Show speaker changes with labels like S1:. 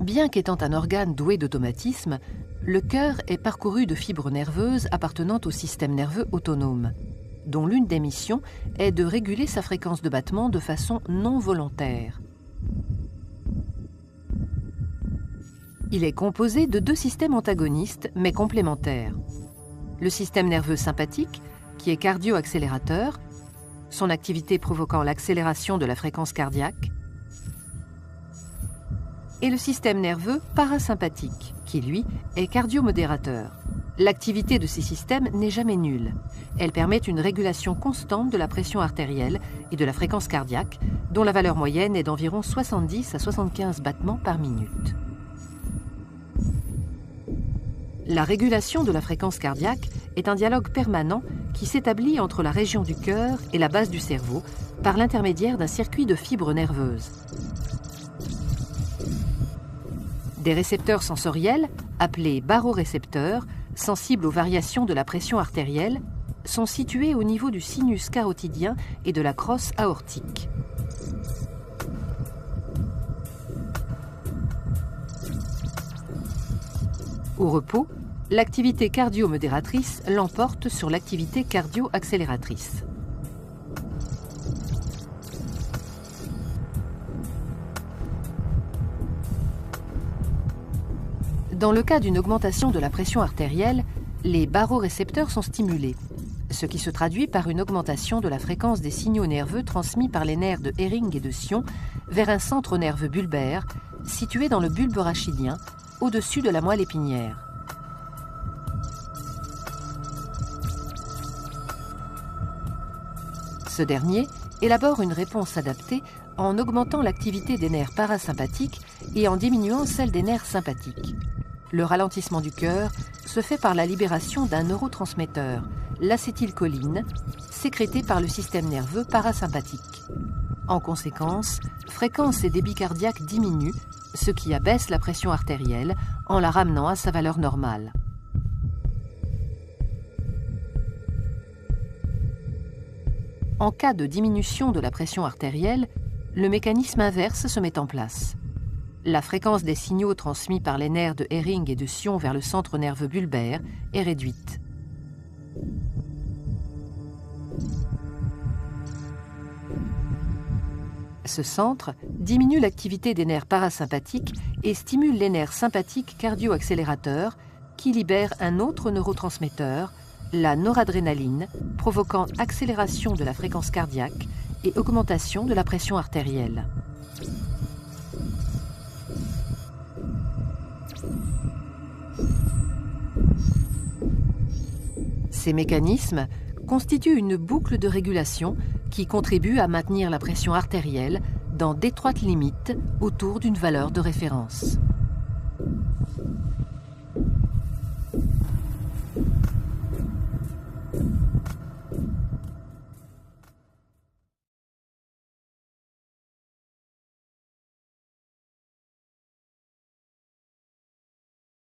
S1: Bien qu'étant un organe doué d'automatisme, le cœur est parcouru de fibres nerveuses appartenant au système nerveux autonome, dont l'une des missions est de réguler sa fréquence de battement de façon non volontaire. Il est composé de deux systèmes antagonistes mais complémentaires. Le système nerveux sympathique, qui est cardio-accélérateur, son activité provoquant l'accélération de la fréquence cardiaque, et le système nerveux parasympathique, qui lui est cardiomodérateur. L'activité de ces systèmes n'est jamais nulle. Elle permet une régulation constante de la pression artérielle et de la fréquence cardiaque, dont la valeur moyenne est d'environ 70 à 75 battements par minute. La régulation de la fréquence cardiaque est un dialogue permanent qui s'établit entre la région du cœur et la base du cerveau par l'intermédiaire d'un circuit de fibres nerveuses. Des récepteurs sensoriels, appelés barorécepteurs, sensibles aux variations de la pression artérielle, sont situés au niveau du sinus carotidien et de la crosse aortique. Au repos, l'activité cardio-modératrice l'emporte sur l'activité cardio-accélératrice. Dans le cas d'une augmentation de la pression artérielle, les barorécepteurs sont stimulés, ce qui se traduit par une augmentation de la fréquence des signaux nerveux transmis par les nerfs de Hering et de Sion vers un centre nerveux bulbaire situé dans le bulbe rachidien, au-dessus de la moelle épinière. Ce dernier élabore une réponse adaptée en augmentant l'activité des nerfs parasympathiques et en diminuant celle des nerfs sympathiques. Le ralentissement du cœur se fait par la libération d'un neurotransmetteur, l'acétylcholine, sécrété par le système nerveux parasympathique. En conséquence, fréquence et débit cardiaque diminuent, ce qui abaisse la pression artérielle en la ramenant à sa valeur normale. En cas de diminution de la pression artérielle, le mécanisme inverse se met en place. La fréquence des signaux transmis par les nerfs de Hering et de Sion vers le centre nerveux bulbaire est réduite. Ce centre diminue l'activité des nerfs parasympathiques et stimule les nerfs sympathiques cardio-accélérateurs qui libèrent un autre neurotransmetteur, la noradrénaline, provoquant accélération de la fréquence cardiaque et augmentation de la pression artérielle. Ces mécanismes constituent une boucle de régulation qui contribue à maintenir la pression artérielle dans d'étroites limites autour d'une valeur de référence.